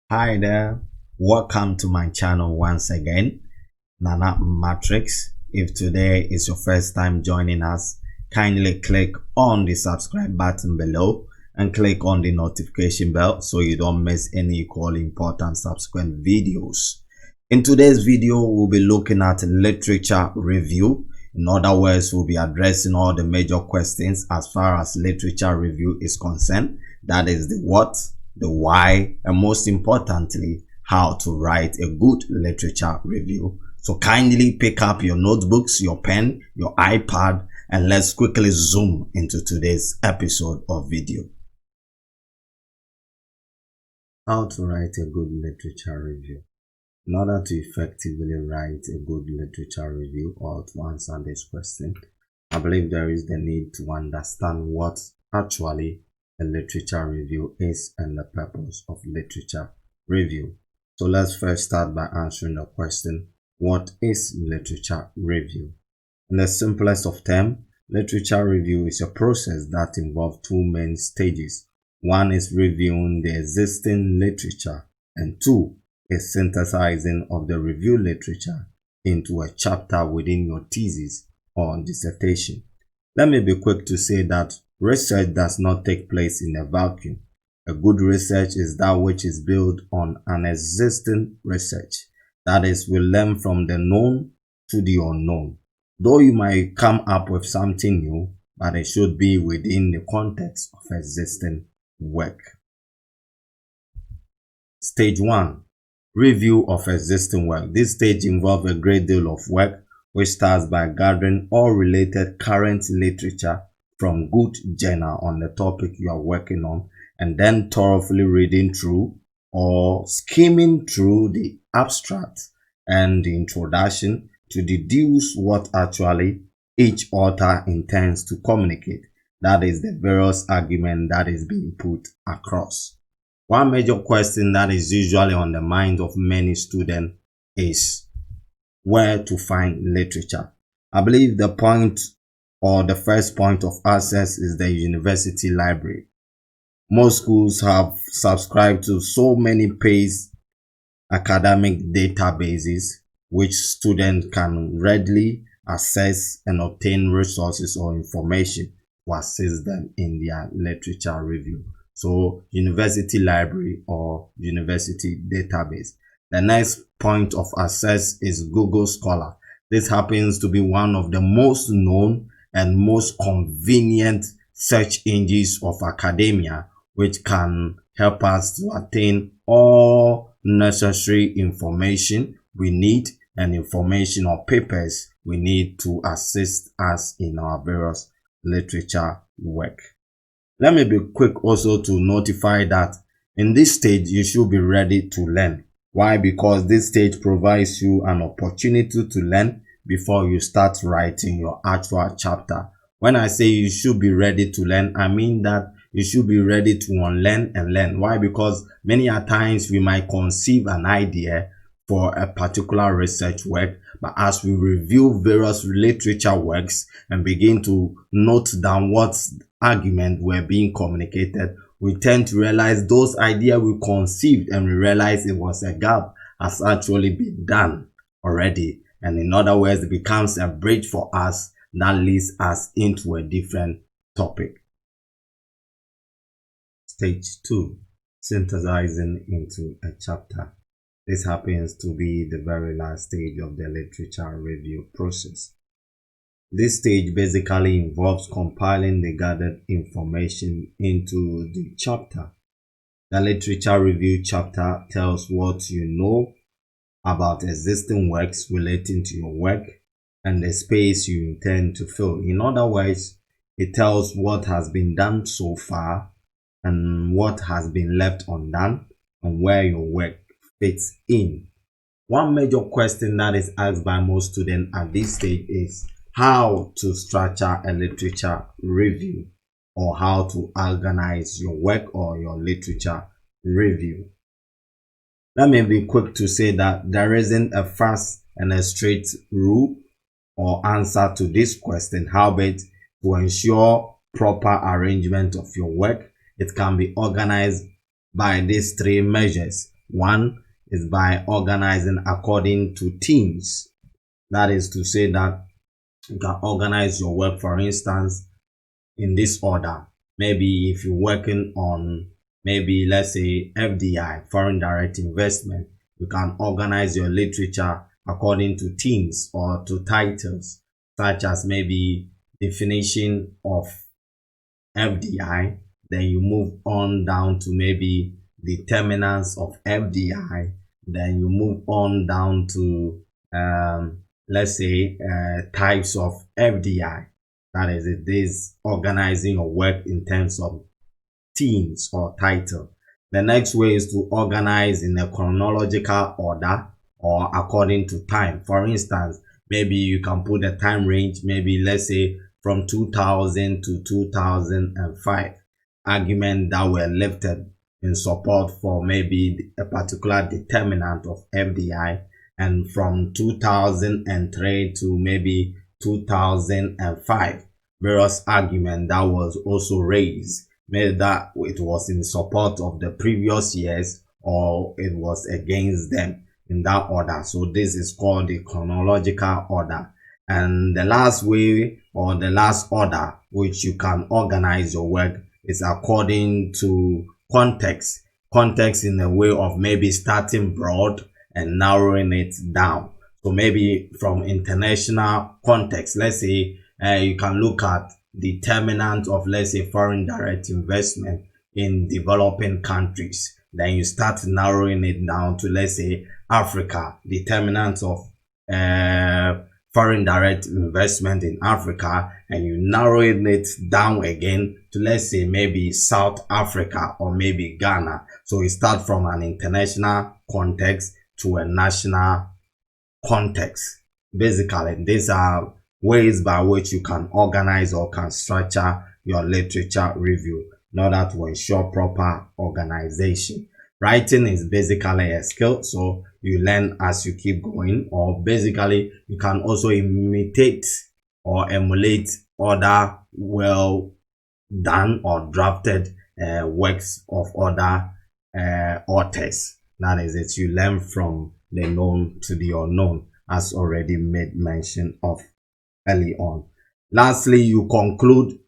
Hi there, welcome to my channel once again, Nana Matrix. If today is your first time joining us, kindly click on the subscribe button below and click on the notification bell so you don't miss any equally important subsequent videos. In today's video, we'll be looking at literature review. In other words, we'll be addressing all the major questions as far as literature review is concerned. That is the what, the why, and most importantly, how to write a good literature review. So kindly pick up your notebooks, your pen, your iPad, and let's quickly zoom into today's episode of video. How to write a good literature review. In order to effectively write a good literature review or to answer this question, I believe there is the need to understand what actually a literature review is and the purpose of literature review. So let's first start by answering the question, what is literature review? In the simplest of terms, literature review is a process that involves two main stages. One is reviewing the existing literature, and two is synthesizing of the review literature into a chapter within your thesis or dissertation. Let me be quick to say that research does not take place in a vacuum. A good research is that which is built on an existing research. That is, we learn from the known to the unknown. Though you might come up with something new, but it should be within the context of existing work. Stage 1. Review of existing work. This stage involves a great deal of work, which starts by gathering all related current literature from good journal on the topic you are working on, and then thoroughly reading through or skimming through the abstract and the introduction to deduce what actually each author intends to communicate. That is the various argument that is being put across. One major question that is usually on the mind of many students is where to find literature. I believe the point or the first point of access is the university library. Most schools have subscribed to so many paid academic databases which students can readily access and obtain resources or information to assist them in their literature review. So university library or university database. The next point of access is Google Scholar. This happens to be one of the most known and most convenient search engines of academia, which can help us to attain all necessary information we need and information or papers we need to assist us in our various literature work. Let me be quick also to notify that in this stage you should be ready to learn. Why? Because this stage provides you an opportunity to learn before you start writing your actual chapter. When I say you should be ready to learn, I mean that you should be ready to unlearn and learn. Why? Because many a times we might conceive an idea for a particular research work, but as we review various literature works and begin to note down what argument were being communicated, we tend to realize those ideas we conceived and we realize it was a gap has actually been done already. And in other words, it becomes a bridge for us that leads us into a different topic. Stage 2. Synthesizing into a chapter. This happens to be the very last stage of the literature review process. This stage basically involves compiling the gathered information into the chapter. The literature review chapter tells what you know about existing works relating to your work and the space you intend to fill. In other words, it tells what has been done so far and what has been left undone and where your work fits in. One major question that is asked by most students at this stage is how to structure a literature review or how to organize your work or your literature review. Let me be quick to say that there isn't a fast and a straight rule or answer to this question. However, to ensure proper arrangement of your work, it can be organized by these three measures. One is by organizing according to themes. That is to say that you can organize your work, for instance, in this order. Maybe if you're working on, maybe let's say FDI, foreign direct investment, you can organize your literature according to themes or to titles, such as maybe definition of FDI, then you move on down to maybe determinants of FDI, then you move on down to let's say types of FDI. That is it is organizing your work in terms of themes or title. The next way is to organize in a chronological order or according to time. For instance, maybe you can put a time range, maybe let's say from 2000 to 2005. Arguments that were lifted in support for maybe a particular determinant of FDI, and from 2003 to maybe 2005, various argument that was also raised, maybe that it was in support of the previous years or it was against them, in that order. So this is called the chronological order. And the last way or the last order which you can organize your work is according to context. Context in a way of maybe starting broad and narrowing it down. So maybe from international context, let's say you can look at determinant of, let's say, foreign direct investment in developing countries. Then you start narrowing it down to, let's say, Africa, determinants of foreign direct investment in Africa, and you narrow it down again to, let's say, maybe South Africa or maybe Ghana. So you start from an international context to a national context. Basically, these are ways by which you can organize or can structure your literature review in order to ensure proper organization. Writing is basically a skill, so you learn as you keep going, or basically you can also imitate or emulate other well done or drafted works of other authors. That is it. You learn from the known to the unknown, as already made mention of early on. Lastly, you conclude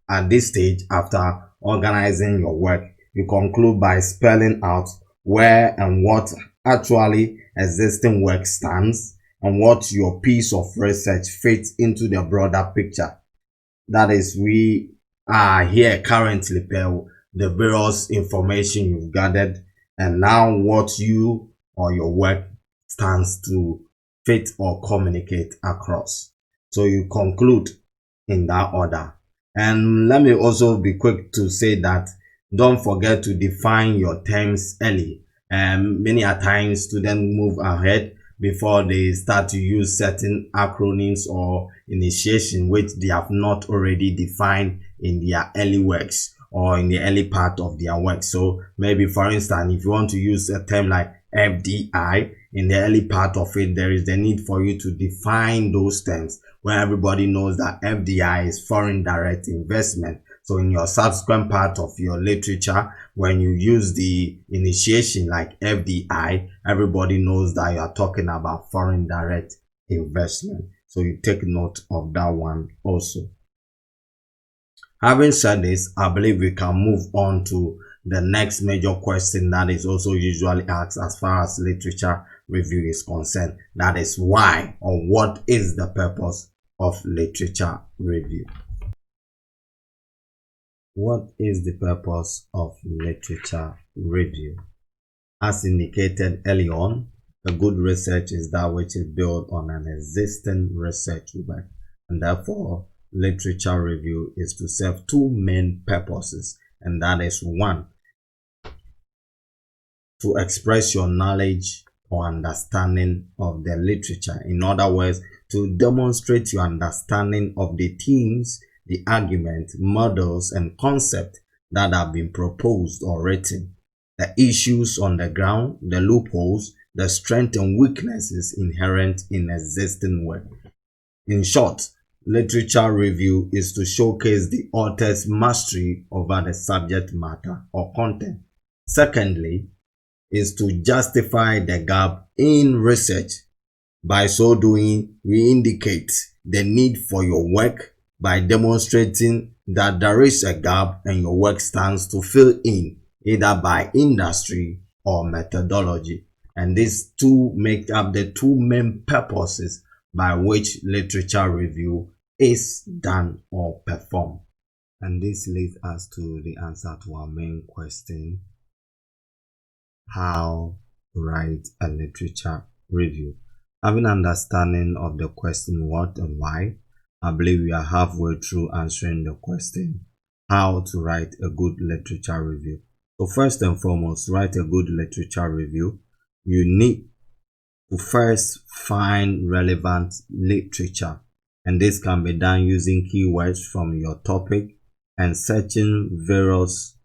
at this stage after organizing your work. You conclude by spelling out where and what actually existing work stands and what your piece of research fits into the broader picture. That is, we are here currently per the various information you've gathered, and now what you or your work stands to fit or communicate across. So you conclude in that order. And let me also be quick to say that don't forget to define your terms early. Many a times students move ahead before they start to use certain acronyms or initiation which they have not already defined in their early works or in the early part of their work. So maybe, for instance, if you want to use a term like FDI in the early part of it, there is the need for you to define those terms where everybody knows that FDI is foreign direct investment. So in your subsequent part of your literature, when you use the initiation like FDI, everybody knows that you are talking about foreign direct investment. So you take note of that one also. Having said this, I believe we can move on to the next major question that is also usually asked as far as literature review is concerned. That is, why or what is the purpose of literature review? What is the purpose of literature review? As indicated early on, a good research is that which is built on an existing research work, and therefore literature review is to serve two main purposes, and that is, one, to express your knowledge or understanding of the literature. In other words, to demonstrate your understanding of the themes, the argument, models, and concepts that have been proposed or written, the issues on the ground, the loopholes, the strengths and weaknesses inherent in existing work. In short, literature review is to showcase the author's mastery over the subject matter or content. Secondly, is to justify the gap in research. By so doing, we indicate the need for your work by demonstrating that there is a gap and your work stands to fill in, either by industry or methodology. And these two make up the two main purposes by which literature review is done or performed. And this leads us to the answer to our main question: how to write a literature review. Having understanding of the question what and why, I believe we are halfway through answering the question how to write a good literature review. So first and foremost, to write a good literature review, you need to first find relevant literature, and this can be done using keywords from your topic and searching various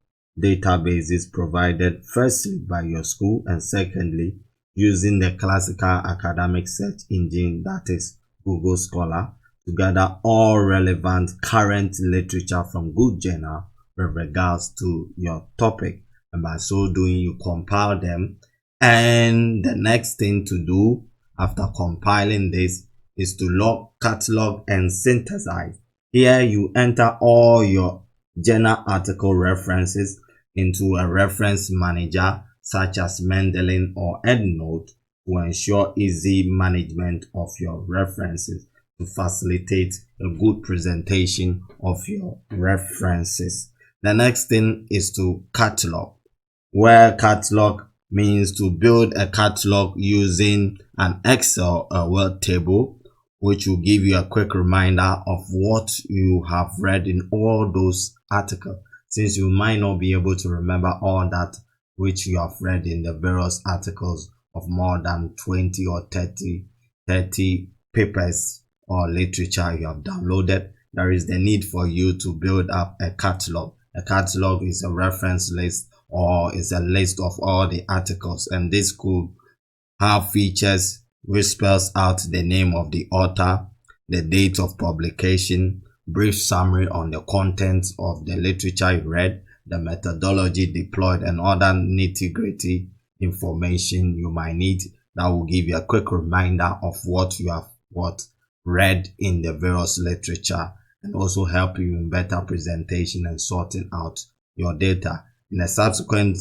databases provided firstly by your school and secondly using the classical academic search engine, that is Google Scholar, to gather all relevant current literature from good journal with regards to your topic, and by so doing you compile them. And the next thing to do after compiling this is to log, catalog and synthesize. Here you enter all your journal article references into a reference manager such as Mendeley or EndNote to ensure easy management of your references, to facilitate a good presentation of your references. The next thing is to catalog, where catalog means to build a catalog using an Excel word table, which will give you a quick reminder of what you have read in all those articles, since you might not be able to remember all that which you have read in the various articles of more than 20 or 30 papers or literature you have downloaded. There is the need for you to build up a catalog. A catalog is a reference list or is a list of all the articles, and this could have features which spells out the name of the author, the date of publication, brief summary on the contents of the literature you read, the methodology deployed, and other nitty-gritty information you might need that will give you a quick reminder of what you have read in the various literature, and also help you in better presentation and sorting out your data. In the subsequent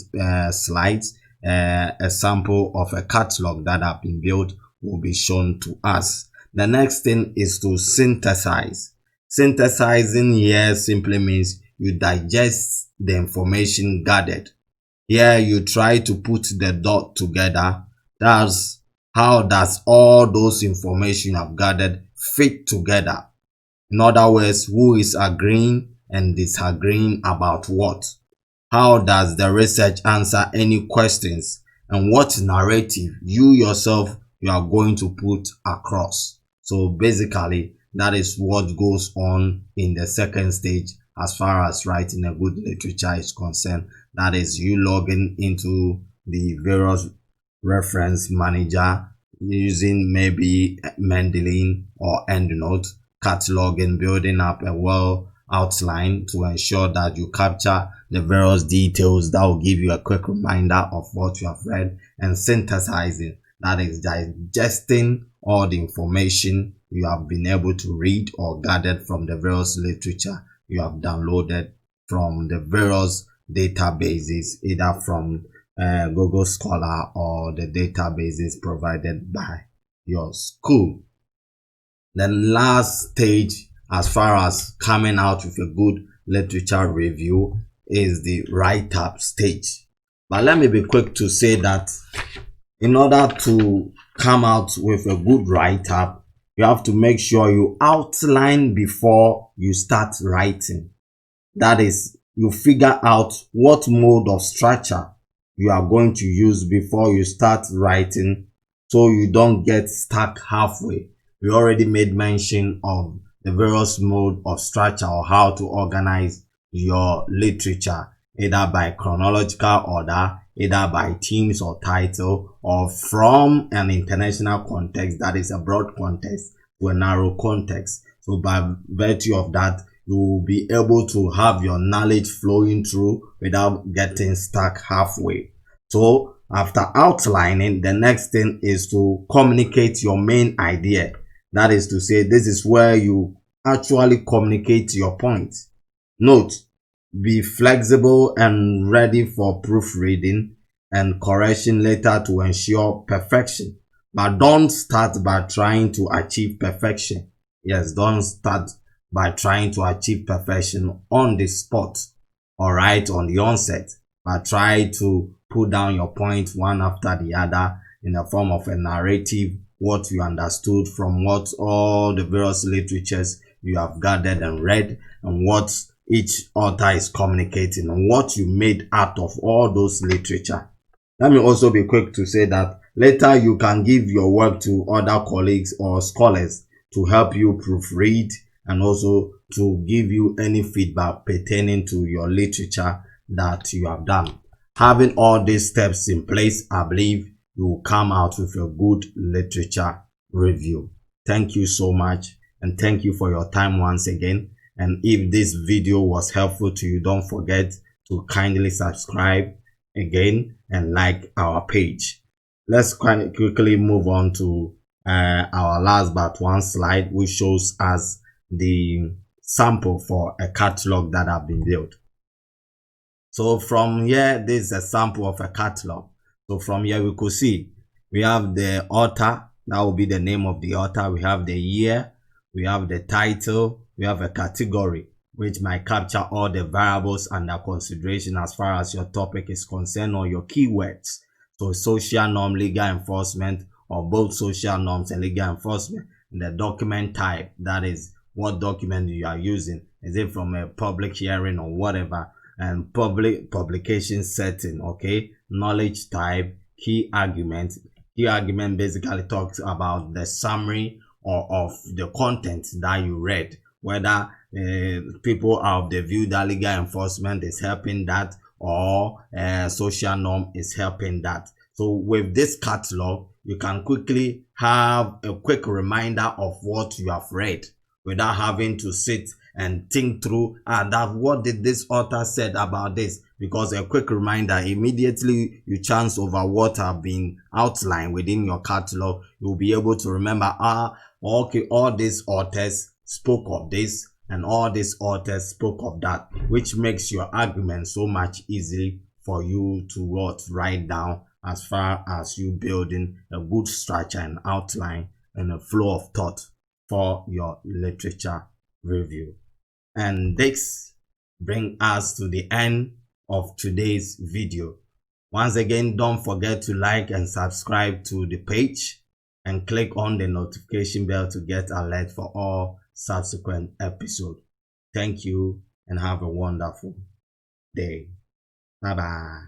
slides, a sample of a catalog that have been built will be shown to us. The next thing is to synthesize. Synthesizing here simply means you digest the information gathered. Here you try to put the dot together. That's how does all those information you have gathered fit together. In other words, who is agreeing and disagreeing about what? How does the research answer any questions? And what narrative you yourself you are going to put across? So basically, that is what goes on in the second stage as far as writing a good literature is concerned. That is you logging into the various reference manager using maybe Mendeley or EndNote, cataloging, building up a well outline to ensure that you capture the various details that will give you a quick reminder of what you have read, and synthesizing, that is digesting all the information you have been able to read or gathered from the various literature you have downloaded from the various databases, either from Google Scholar or the databases provided by your school. The last stage as far as coming out with a good literature review is the write-up stage. But let me be quick to say that in order to come out with a good write-up, you have to make sure you outline before you start writing. That is, you figure out what mode of structure you are going to use before you start writing, so you don't get stuck halfway. We already made mention of the various mode of structure or how to organize your literature, either by chronological order, either by themes or title, or from an international context, that is a broad context, to a narrow context. So by virtue of that, you will be able to have your knowledge flowing through without getting stuck halfway. So After outlining, the next thing is to communicate your main idea. That is to say, this is where you actually communicate your point. Note, be flexible and ready for proofreading and correction later to ensure perfection. But don't start by trying to achieve perfection. Yes, don't start by trying to achieve perfection on the spot, all right, on the onset. But try to put down your point one after the other in the form of a narrative, what you understood from what all the various literatures you have gathered and read, and what each author is communicating, and what you made out of all those literature. Let me also be quick to say that later you can give your work to other colleagues or scholars to help you proofread and also to give you any feedback pertaining to your literature that you have done. Having all these steps in place, I believe you will come out with a good literature review. Thank you so much, and thank you for your time once again. And if this video was helpful to you, don't forget to kindly subscribe again and like our page. Let's quickly move on to our last but one slide, which shows us the sample for a catalog that have been built. So from here, this is a sample of a catalog. So from here, we could see we have the author, that will be the name of the author. We have the year, we have the title, we have a category, which might capture all the variables under consideration as far as your topic is concerned, or your keywords. So social norm, legal enforcement, or both social norms and legal enforcement. And the document type, that is what document you are using. Is it from a public hearing or whatever? And publication setting, okay, knowledge type, key argument. Key argument basically talks about the summary or of the content that you read, whether people are of the view that legal enforcement is helping that, or social norm is helping that. So with this catalog, you can quickly have a quick reminder of what you have read without having to sit and think through that what did this author said about this, because a quick reminder immediately you chance over what have been outlined within your catalog, you'll be able to remember, okay, all these authors spoke of this and all these authors spoke of that, which makes your argument so much easy for you to write down, as far as you building a good structure and outline and a flow of thought for your literature review. And this brings us to the end of today's video. Once again, don't forget to like and subscribe to the page and click on the notification bell to get alert for all subsequent episodes. Thank you and have a wonderful day. Bye bye.